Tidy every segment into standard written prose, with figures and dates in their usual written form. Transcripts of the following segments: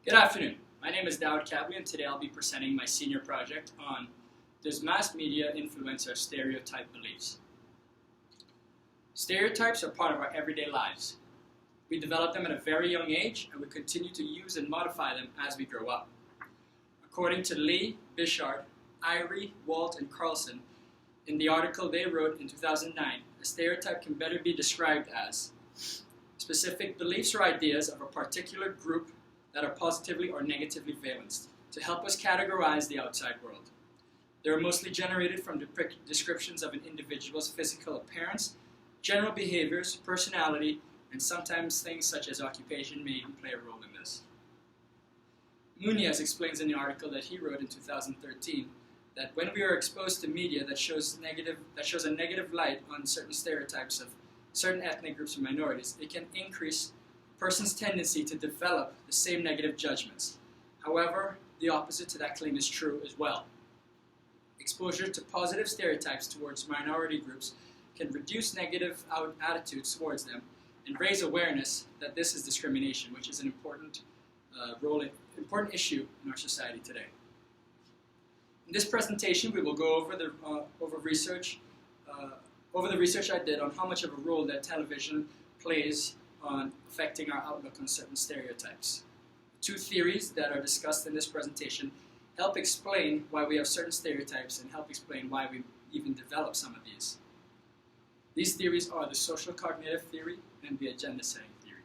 Good afternoon. My name is Dawoud Kabli, and today I'll be presenting my senior project on Does Mass Media Influence Our Stereotype Beliefs? Stereotypes are part of our everyday lives. We develop them at a very young age, and we continue to use and modify them as we grow up. According to Lee, Bishard, Irie, Walt, and Carlson, in the article they wrote in 2009, a stereotype can better be described as specific beliefs or ideas of a particular group that are positively or negatively valenced to help us categorize the outside world. They are mostly generated from descriptions of an individual's physical appearance, general behaviors, personality, and sometimes things such as occupation may even play a role in this. Munoz explains in the article that he wrote in 2013 that when we are exposed to media that shows a negative light on certain stereotypes of certain ethnic groups or minorities, it can increase a person's tendency to develop the same negative judgments. However, the opposite to that claim is true as well. Exposure to positive stereotypes towards minority groups can reduce negative attitudes towards them and raise awareness that this is discrimination, which is an important issue in our society today. In this presentation, we will go over the research I did on how much of a role that television plays on affecting our outlook on certain stereotypes. Two theories that are discussed in this presentation help explain why we have certain stereotypes and help explain why we even develop some of these. These theories are the social cognitive theory and the agenda setting theory.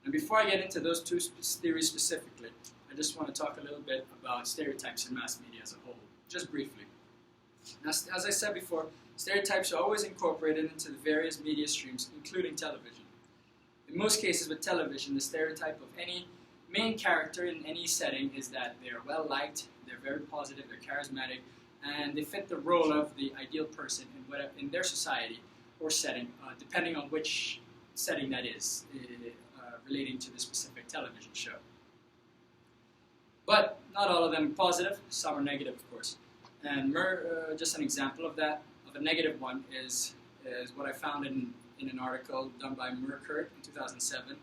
And before I get into those two theories specifically, I just want to talk a little bit about stereotypes in mass media as a whole, just briefly. Now, as I said before, stereotypes are always incorporated into the various media streams, including television. In most cases with television, the stereotype of any main character in any setting is that they are well-liked, they're very positive, they're charismatic, and they fit the role of the ideal person in their society or setting, depending on which setting that is, relating to the specific television show. But not all of them are positive, some are negative, of course. And just an example of that, of a negative one, is what I found in an article done by Merkert in 2007,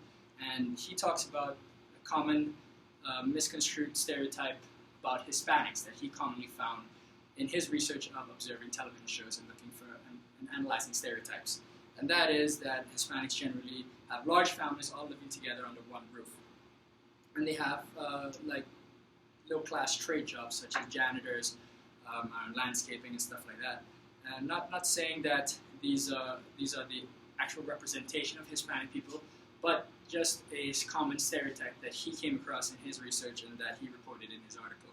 and he talks about a common misconstrued stereotype about Hispanics that he commonly found in his research of observing television shows and looking for and analyzing stereotypes. And that is that Hispanics generally have large families all living together under one roof. And they have like low-class trade jobs such as janitors, landscaping and stuff like that. And not saying that these are the actual representation of Hispanic people, but just a common stereotype that he came across in his research and that he reported in his article.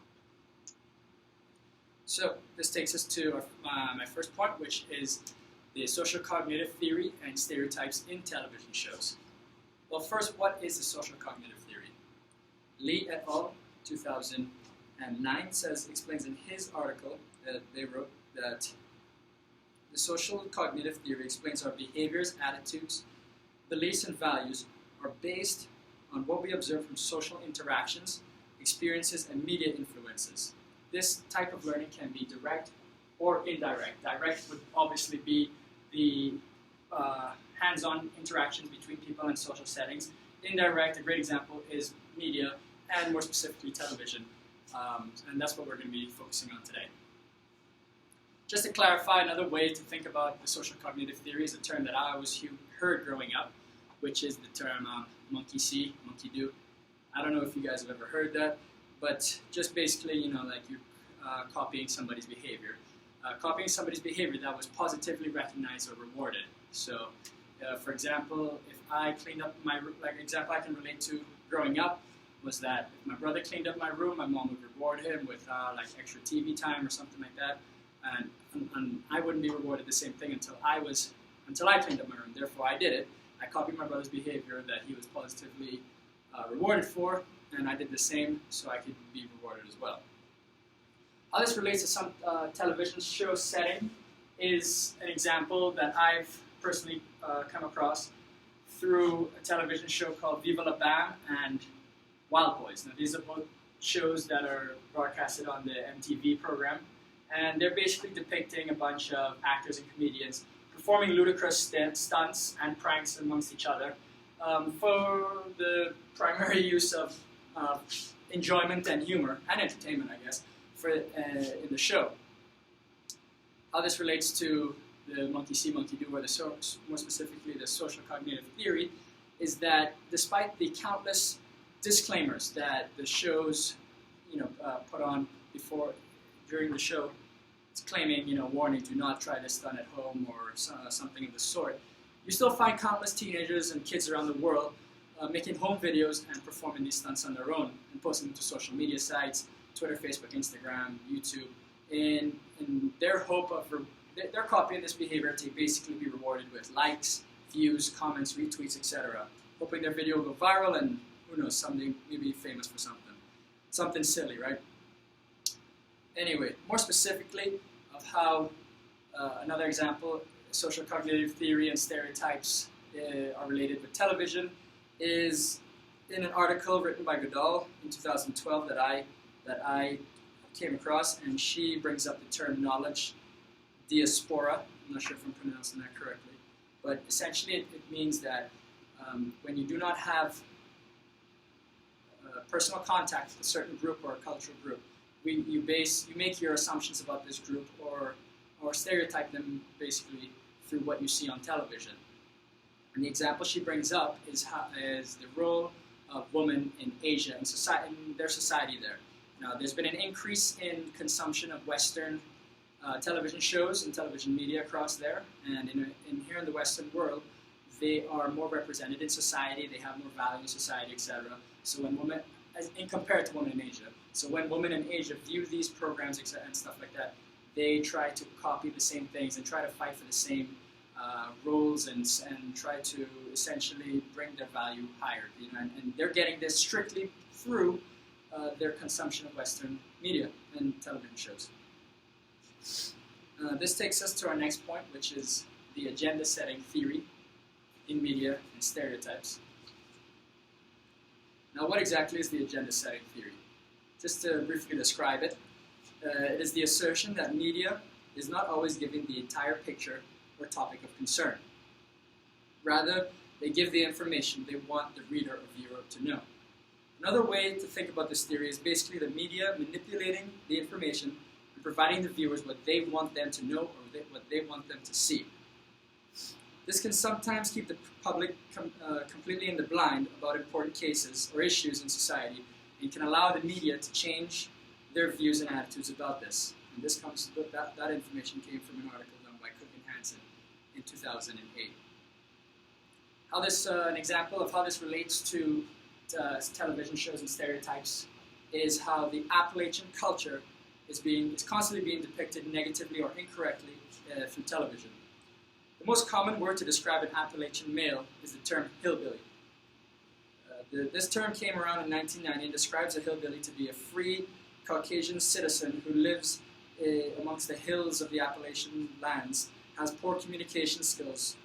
So this takes us to my first point, which is the social cognitive theory and stereotypes in television shows. Well, first, what is the social cognitive theory? Lee et al. 2009 explains in his article that they wrote that the social cognitive theory explains our behaviors, attitudes, beliefs, and values are based on what we observe from social interactions, experiences, and media influences. This type of learning can be direct or indirect. Direct would obviously be the hands-on interactions between people in social settings. Indirect, a great example, is media, and more specifically television. And that's what we're going to be focusing on today. Just to clarify, another way to think about the social cognitive theory is a term that I always heard growing up, which is the term monkey see, monkey do. I don't know if you guys have ever heard that, but just basically, like you're copying somebody's behavior. Copying somebody's behavior that was positively recognized or rewarded. So, for example, if I cleaned up my room, like example I can relate to growing up was that if my brother cleaned up my room, my mom would reward him with like extra TV time or something like that. And I wouldn't be rewarded the same thing until I cleaned up my room. Therefore, I did it. I copied my brother's behavior that he was positively rewarded for, and I did the same so I could be rewarded as well. How this relates to some television show setting is an example that I've personally come across through a television show called Viva La Bam and Wild Boys. Now, these are both shows that are broadcasted on the MTV program, and they're basically depicting a bunch of actors and comedians performing ludicrous stunts and pranks amongst each other for the primary use of enjoyment and humor and entertainment, I guess, in the show. How this relates to the monkey see, monkey do, or more specifically the social cognitive theory, is that despite the countless disclaimers that the shows, put on during the show, it's claiming, warning, do not try this stunt at home or something of the sort, you still find countless teenagers and kids around the world making home videos and performing these stunts on their own and posting them to social media sites, Twitter, Facebook, Instagram, YouTube, in their hope of they're copying this behavior to basically be rewarded with likes, views, comments, retweets, etc. Hoping their video will go viral and, who knows, someday maybe famous for something. Something silly, right? Anyway, more specifically of how another example, social cognitive theory and stereotypes are related with television, is in an article written by Goodall in 2012 that I came across, and she brings up the term knowledge diaspora. I'm not sure if I'm pronouncing that correctly, but essentially it means that when you do not have personal contact with a certain group or a cultural group, you make your assumptions about this group or stereotype them basically through what you see on television. And the example she brings up is the role of women in Asia and in their society there. Now, there's been an increase in consumption of Western television shows and television media across there, and here in the Western world, they are more represented in society. They have more value in society, etc. So when women, compared to women in Asia, so when women in Asia view these programs and stuff like that, they try to copy the same things and try to fight for the same roles and try to essentially bring their value higher. And they're getting this strictly through their consumption of Western media and television shows. This takes us to our next point, which is the agenda-setting theory in media and stereotypes. Now, what exactly is the agenda-setting theory? Just to briefly describe it, it is the assertion that media is not always giving the entire picture or topic of concern. Rather, they give the information they want the reader or viewer to know. Another way to think about this theory is basically the media manipulating the information and providing the viewers what they want them to know or what they want them to see. This can sometimes keep the public completely in the blind about important cases or issues in society, and can allow the media to change their views and attitudes about this. And that information came from an article done by Cook and Hansen in 2008. An example of how this relates to television shows and stereotypes is how the Appalachian culture is constantly being depicted negatively or incorrectly through television. The most common word to describe an Appalachian male is the term hillbilly. This term came around in 1990 and describes a hillbilly to be a free Caucasian citizen who lives amongst the hills of the Appalachian lands, has poor communication skills,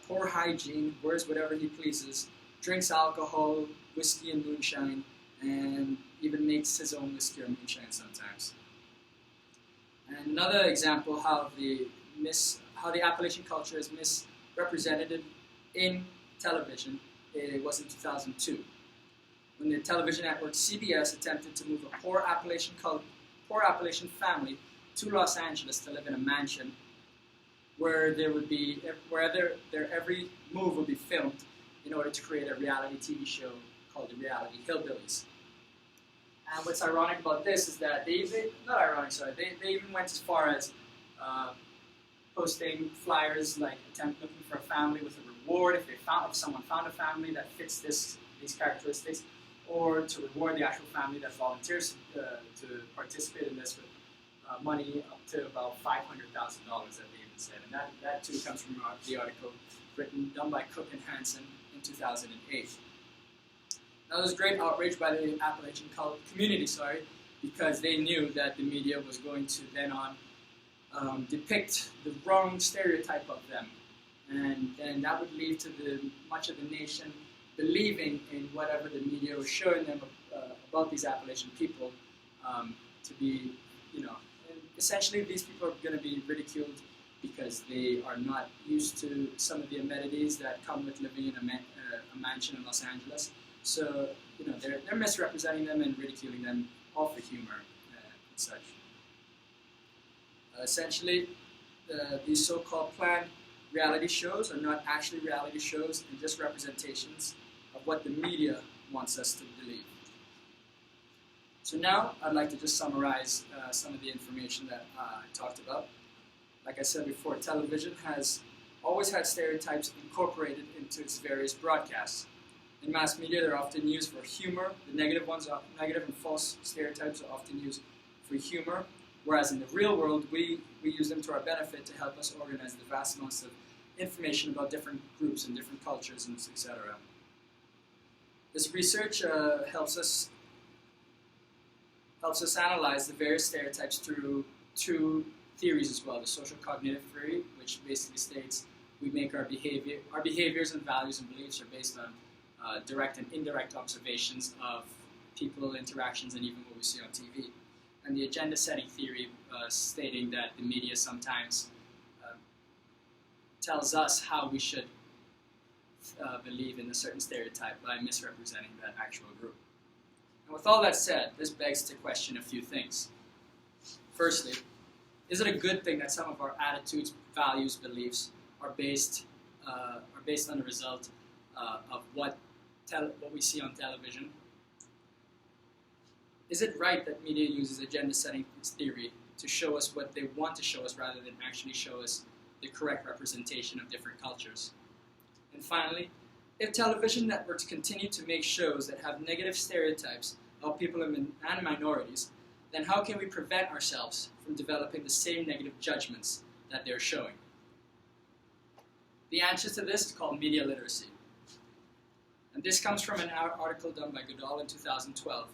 poor hygiene, wears whatever he pleases, drinks alcohol, whiskey and moonshine, and even makes his own whiskey or moonshine sometimes. And another example how the Appalachian culture is misrepresented in television was in 2002, when the television network CBS attempted to move a poor Appalachian family to Los Angeles to live in a mansion where their every move would be filmed in order to create a reality TV show called The Reality Hillbillies. And what's ironic about this is that they even went as far as posting flyers like looking for a family with a reward if someone found a family that fits these characteristics, or to reward the actual family that volunteers to participate in this with money up to about $500,000 that they even said. And that too comes from the article done by Cook and Hansen in 2008. Now, there was great outrage by the Appalachian community, because they knew that the media was going to then depict the wrong stereotype of them, and then that would lead to much of the nation believing in whatever the media was showing them about these Appalachian people to be, essentially these people are going to be ridiculed because they are not used to some of the amenities that come with living in a mansion in Los Angeles. So, they're misrepresenting them and ridiculing them, all for humor and such. Essentially, these so-called planned reality shows are not actually reality shows and just representations of what the media wants us to believe. So now, I'd like to just summarize some of the information that I talked about. Like I said before, television has always had stereotypes incorporated into its various broadcasts. In mass media, they're often used for humor. The negative and false stereotypes are often used for humor, whereas in the real world, we use them to our benefit to help us organize the vast amounts of information about different groups and different cultures, and etc. This research helps us analyze the various stereotypes through two theories as well. The social cognitive theory, which basically states we make our behaviors and values and beliefs are based on direct and indirect observations of people, interactions, and even what we see on TV. And the agenda setting theory, stating that the media sometimes tells us how we should believe in a certain stereotype by misrepresenting that actual group. And with all that said, this begs to question a few things. Firstly, is it a good thing that some of our attitudes, values, beliefs are based on the result of what we see on television? Is it right that media uses agenda setting theory to show us what they want to show us rather than actually show us the correct representation of different cultures? And finally, if television networks continue to make shows that have negative stereotypes of people and minorities, then how can we prevent ourselves from developing the same negative judgments that they're showing? The answer to this is called media literacy. And this comes from an article done by Goodall in 2012.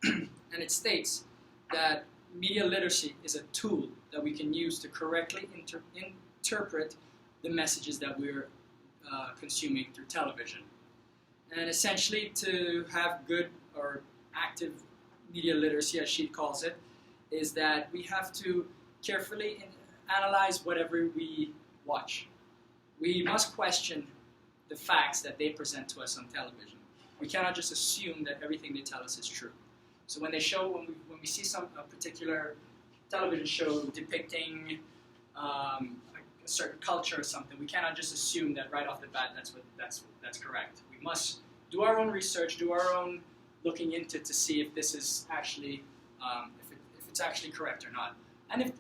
And it states that media literacy is a tool that we can use to correctly interpret the messages that we're consuming through television. And essentially, to have good or active media literacy, as she calls it, is that we have to carefully analyze whatever we watch. We must question the facts that they present to us on television. We cannot just assume that everything they tell us is true. So when we see a particular television show depicting a certain culture or something, we cannot just assume that right off the bat that's correct. We must do our own research, do our own looking into to see if this is actually if it's actually correct or not, and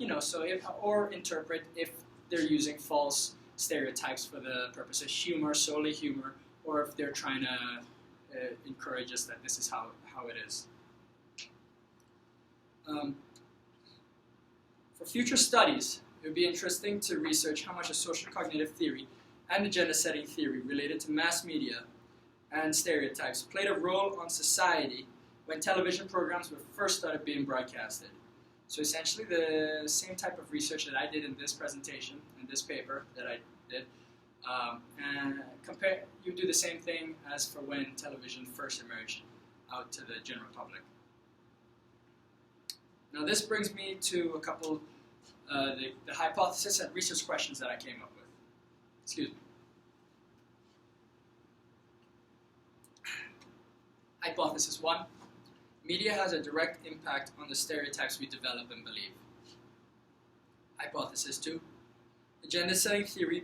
or interpret if they're using false stereotypes for the purpose of humor, solely humor, or if they're trying to encourage us that this is how it is. For future studies, it would be interesting to research how much a social cognitive theory and agenda setting theory related to mass media and stereotypes played a role on society when television programs were first started being broadcasted. So essentially the same type of research that I did in this presentation, in this paper that I did, and you do the same thing as for when television first emerged out to the general public. Now this brings me to a couple the hypothesis and research questions that I came up with. Excuse me. Hypothesis 1. Media has a direct impact on the stereotypes we develop and believe. Hypothesis 2. Agenda setting theory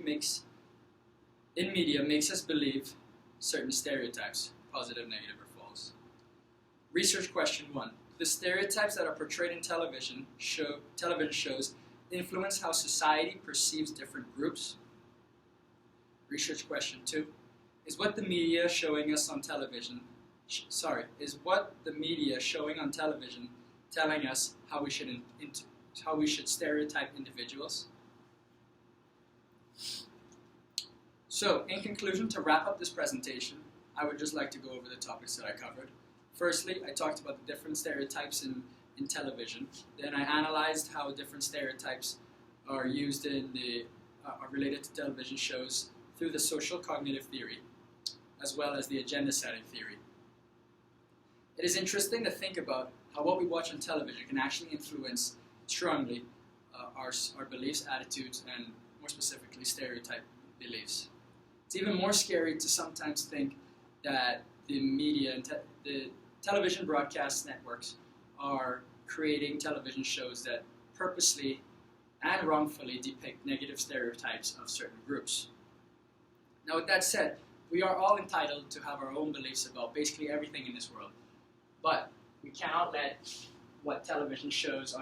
in media makes us believe certain stereotypes, positive, negative, or false. Research question 1. The stereotypes that are portrayed in television shows influence how society perceives different groups. Research question 2. Is what the media showing us on television telling us how we should stereotype individuals? So, in conclusion, to wrap up this presentation, I would just like to go over the topics that I covered. Firstly, I talked about the different stereotypes in television. Then I analyzed how different stereotypes are used are related to television shows through the social cognitive theory, as well as the agenda setting theory. It is interesting to think about how what we watch on television can actually influence strongly our beliefs, attitudes, and more specifically stereotype beliefs. It's even more scary to sometimes think that the media and the television broadcast networks are creating television shows that purposely and wrongfully depict negative stereotypes of certain groups. Now, with that said, we are all entitled to have our own beliefs about basically everything in this world, but we cannot let the television shows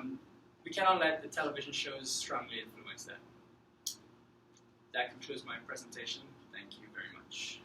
strongly influence that. That concludes my presentation. Thank you very much.